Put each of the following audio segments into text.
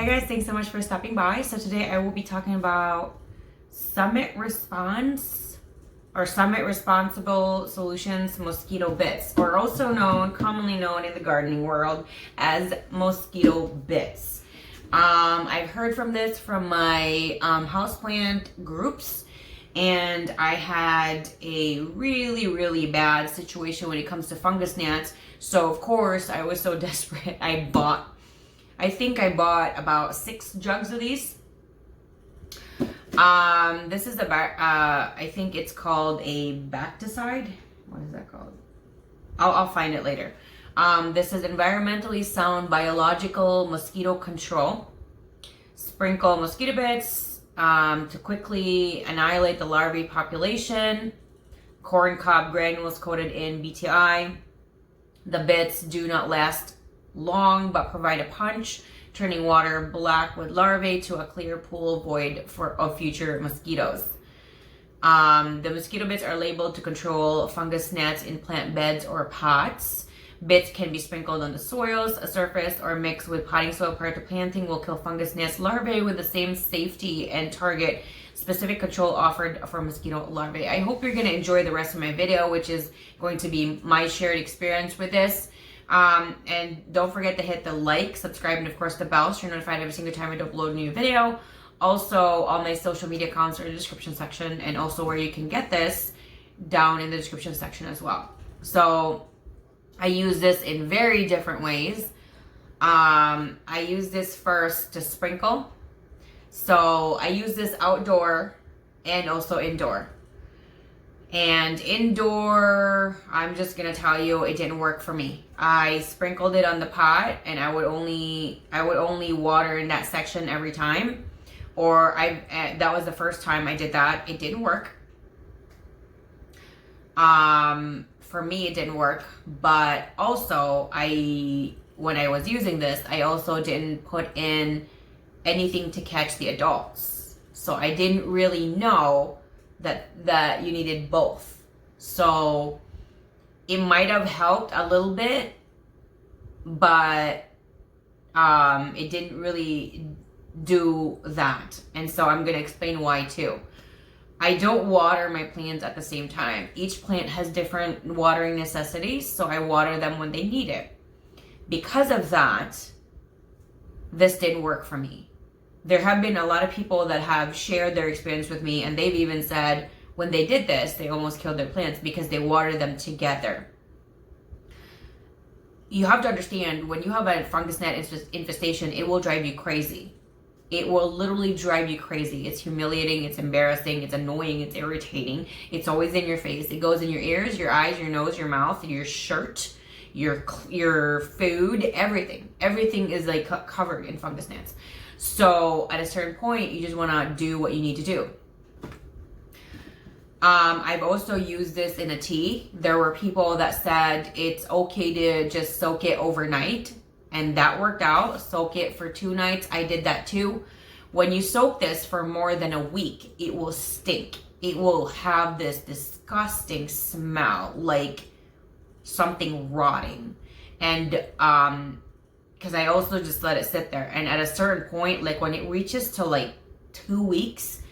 Hi guys, thanks so much for stopping by. So today I will be talking about Summit Response or Summit Responsible Solutions mosquito bits, or also commonly known in the gardening world as mosquito bits. I've heard from this from my houseplant groups, and I had a really bad situation when it comes to fungus gnats. So of course I was so desperate I think I bought about 6 jugs of these. This is about, I think it's called a bacticide. What is that called? I'll find it later. This is environmentally sound biological mosquito control. Sprinkle mosquito bits to quickly annihilate the larvae population. Corn cob granules coated in BTI. The bits do not last long but provide a punch, turning water black with larvae to a clear pool void of future mosquitoes. The mosquito bits are labeled to control fungus gnats in plant beds or pots. Bits can be sprinkled on the soils, a surface, or mixed with potting soil prior to planting. Will kill fungus gnats larvae with the same safety and target specific control offered for mosquito larvae. I hope you're going to enjoy the rest of my video, which is going to be my shared experience with this. And don't forget to hit the like, subscribe, and of course the bell so you're notified every single time I upload a new video. Also, all my social media accounts are in the description section, and also where you can get this down in the description section as well. So I use this in very different ways. I use this first to sprinkle. So I use this outdoor and also indoor. And indoor, I'm just gonna tell you, it didn't work for me. I sprinkled it on the pot, and I would only water in that section every time. Or that was the first time I did that. It didn't work. For me, it didn't work. But also, when I was using this, I also didn't put in anything to catch the adults. So I didn't really know that you needed both. So it might have helped a little bit, but it didn't really do that. And so I'm going to explain why too. I don't water my plants at the same time. Each plant has different watering necessities, so I water them when they need it. Because of that, this didn't work for me. There have been a lot of people that have shared their experience with me, and they've even said when they did this, they almost killed their plants because they watered them together. You have to understand, when you have a fungus gnat infestation, it will drive you crazy. It will literally drive you crazy. It's humiliating, it's embarrassing, it's annoying, it's irritating. It's always in your face. It goes in your ears, your eyes, your nose, your mouth, your shirt, your food, everything. Everything is like covered in fungus gnats. So at a certain point, you just want to do what you need to do. I've also used this in a tea. There were people that said it's okay to just soak it overnight, and that worked out. Soak it for 2 nights. I did that too. When you soak this for more than a week, it will stink. It will have this disgusting smell, like something rotting. And because I also just let it sit there. And at a certain point, like when it reaches to like 2 weeks,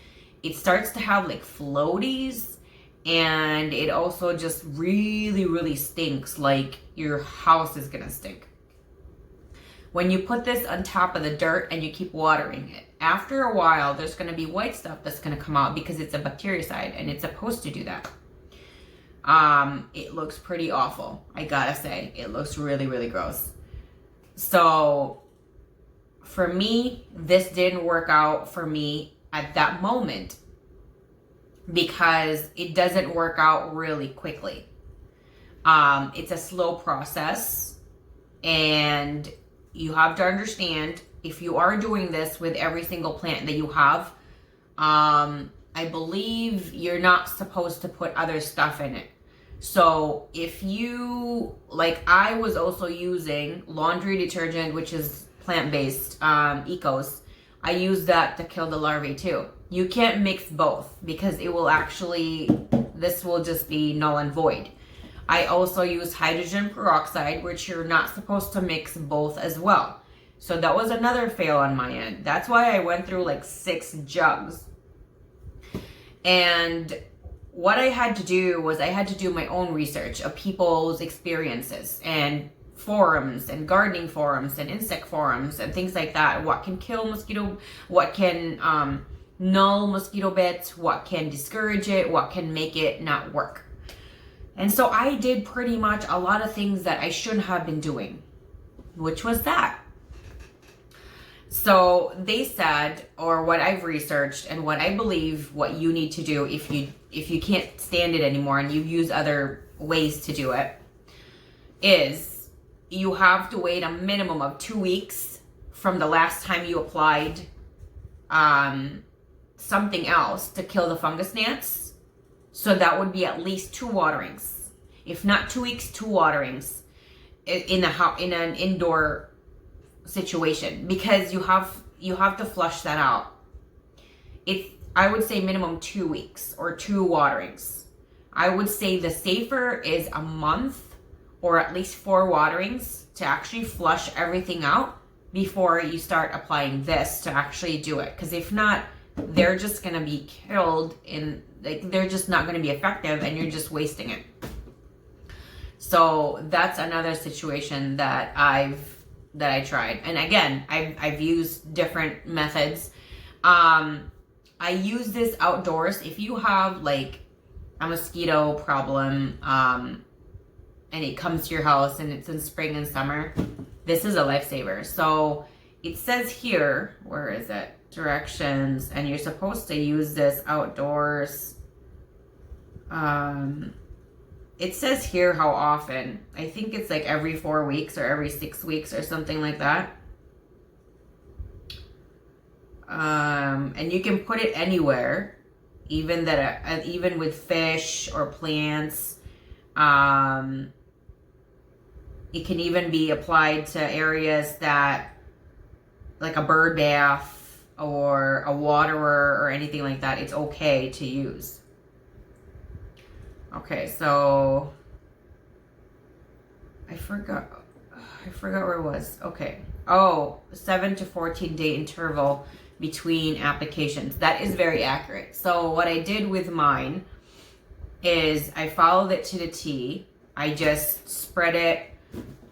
it starts to have like floaties, and it also just really stinks. Like your house is gonna stink. When you put this on top of the dirt and you keep watering it, after a while, there's gonna be white stuff that's gonna come out because it's a bactericide and it's supposed to do that. It looks pretty awful. I gotta say, it looks really gross. So for me, this didn't work out for me at that moment because it doesn't work out really quickly. It's a slow process, and you have to understand, if you are doing this with every single plant that you have, I believe you're not supposed to put other stuff in it. So if you, like I was also using laundry detergent, which is plant-based, Ecos. I use that to kill the larvae too. You can't mix both because it will actually, this will just be null and void. I also use hydrogen peroxide, which you're not supposed to mix both as well. So that was another fail on my end. That's why I went through like 6 jugs. And what I had to do was I had to do my own research of people's experiences and forums and gardening forums and insect forums and things like that. What can kill mosquito, what can null mosquito bits, what can discourage it, what can make it not work. And so I did pretty much a lot of things that I shouldn't have been doing, which was that. So they said, or what I've researched and what I believe what you need to do if you can't stand it anymore and you use other ways to do it, is you have to wait a minimum of 2 weeks from the last time you applied something else to kill the fungus gnats. So that would be at least 2 waterings. If not 2 weeks, 2 waterings in an indoor situation, because you have to flush that out. I would say minimum 2 weeks or 2 waterings. I would say the safer is a month or at least 4 waterings to actually flush everything out before you start applying this to actually do it. Because if not, they're just gonna be killed they're just not gonna be effective and you're just wasting it. So that's another situation that I tried. And again, I've used different methods. I use this outdoors. If you have like a mosquito problem, and it comes to your house and it's in spring and summer, this is a lifesaver. So it says here, where is it? Directions, and you're supposed to use this outdoors. It says here how often. I think it's like every 4 weeks or every 6 weeks or something like that. And you can put it anywhere, even with fish or plants. It can even be applied to areas that, like a bird bath or a waterer or anything like that. It's okay to use. Okay, so I forgot where it was. Okay. Oh, 7 to 14 day interval between applications. That is very accurate. So what I did with mine is I followed it to the T. I just spread it.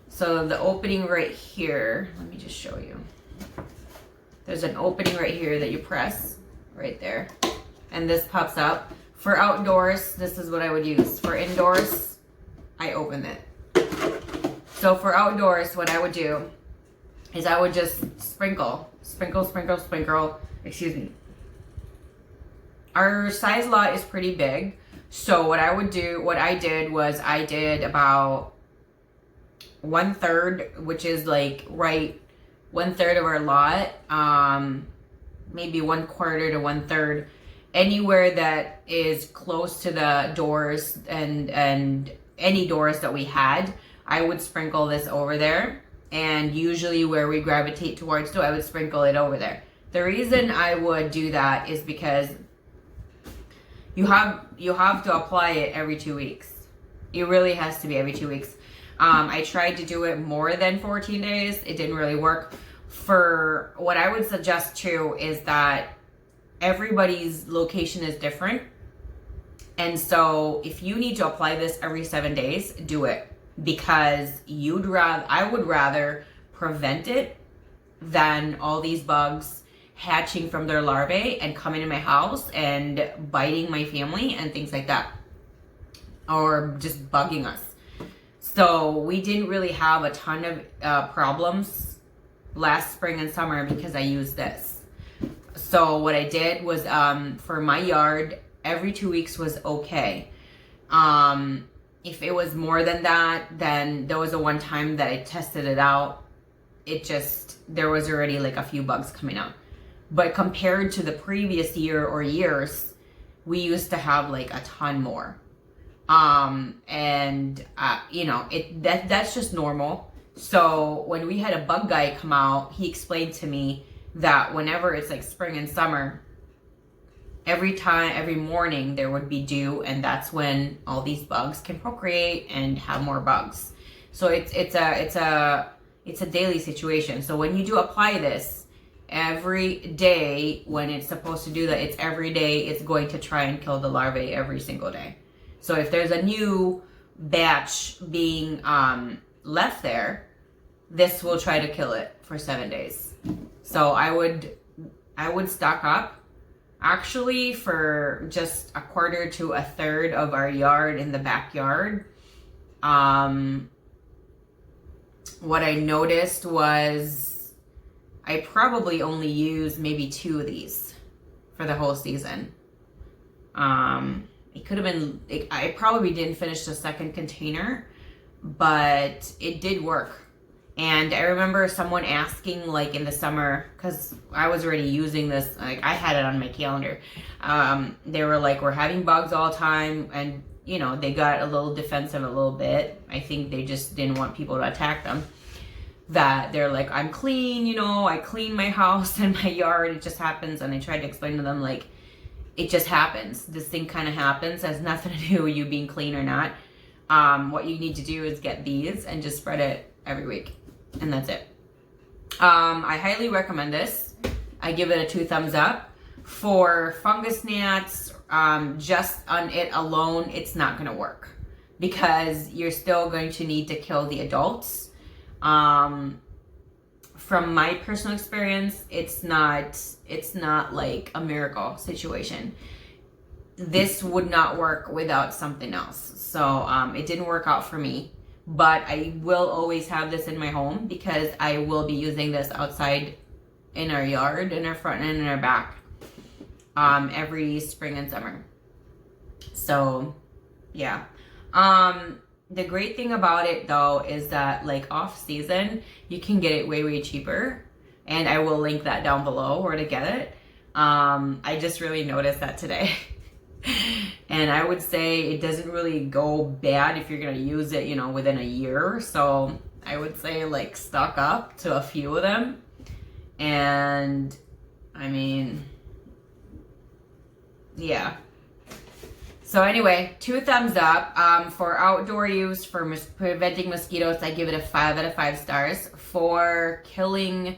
So the opening right here, let me just show you. There's an opening right here that you press right there, and this pops up. For outdoors, this is what I would use. For indoors, I open it. So for outdoors, what I would do is I would just sprinkle. Excuse me. Our size lot is pretty big. So what I did was I did about 1/3, which is like right 1/3 of our lot, maybe 1/4 to 1/3, anywhere that is close to the doors and any doors that we had, I would sprinkle this over there. And usually where we gravitate towards, I would sprinkle it over there. The reason I would do that is because you have to apply it every 2 weeks. It really has to be every 2 weeks. I tried to do it more than 14 days. It didn't really work. For what I would suggest too is that everybody's location is different. And so if you need to apply this every 7 days, do it. Because I would rather prevent it than all these bugs hatching from their larvae and coming in my house and biting my family and things like that. Or just bugging us. So we didn't really have a ton of problems last spring and summer because I used this. So what I did was, for my yard, every 2 weeks was okay. If it was more than that, then there was a one time that I tested it out. There was already like a few bugs coming out. But compared to the previous year or years, we used to have like a ton more. That's just normal. So when we had a bug guy come out, he explained to me that whenever it's like spring and summer, every morning there would be dew, and that's when all these bugs can procreate and have more bugs. So it's It's a daily situation. So when you do apply this every day, when it's supposed to do that, it's every day, it's going to try and kill the larvae every single day. So if there's a new batch being left there, this will try to kill it for 7 days. So I would stock up actually for just a quarter to a third of our yard in the backyard. What I noticed was I probably only used maybe 2 of these for the whole season. It could have been, I probably didn't finish the second container, but it did work. And I remember someone asking, like, in the summer, because I was already using this, like, I had it on my calendar. They were like, we're having bugs all the time, and, you know, they got a little defensive a little bit. I think they just didn't want people to attack them. That they're like, I'm clean, you know, I clean my house and my yard, it just happens. And I tried to explain to them, like, it just happens. This thing kind of happens. It has nothing to do with you being clean or not. What you need to do is get these and just spread it every week. And that's it. I highly recommend this. I give it a 2 thumbs up. For fungus gnats, just on it alone, it's not going to work. Because you're still going to need to kill the adults. From my personal experience, it's not like a miracle situation. This would not work without something else. So it didn't work out for me. But I will always have this in my home because I will be using this outside in our yard, in our front and in our back, every spring and summer. So, yeah. The great thing about it though is that, like, off season, you can get it way, way cheaper. And I will link that down below where to get it. I just really noticed that today. And I would say it doesn't really go bad if you're going to use it, you know, within a year. So I would say, like, stock up to a few of them. And I mean, yeah. So anyway, 2 thumbs up. For outdoor use, for preventing mosquitoes, I give it a 5 out of 5 stars. For killing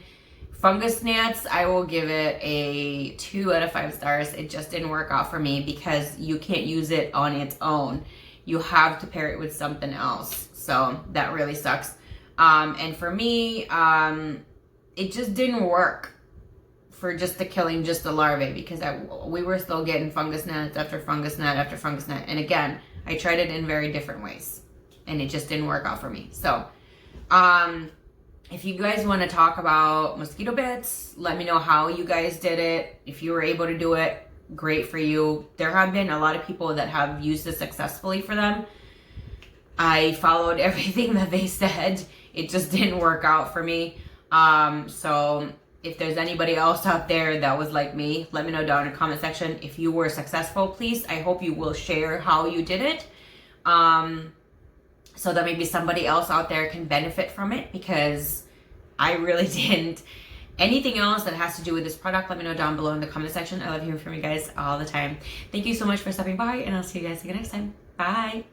fungus gnats, I will give it a 2 out of 5 stars. It just didn't work out for me because you can't use it on its own. You have to pair it with something else. So that really sucks. And for me, it just didn't work for just the killing just the larvae, because we were still getting fungus gnats after fungus gnat after fungus gnat. And again, I tried it in very different ways and it just didn't work out for me. So, if you guys want to talk about mosquito bits, let me know how you guys did it. If you were able to do it, great for you. There have been a lot of people that have used this successfully for them. I followed everything that they said. It just didn't work out for me. So if there's anybody else out there that was like me, let me know down in the comment section. If you were successful, please, I hope you will share how you did it. So that maybe somebody else out there can benefit from it, because I really didn't. Anything else that has to do with this product, let me know down below in the comment section. I love hearing from you guys all the time. Thank you so much for stopping by, and I'll see you guys again next time. Bye.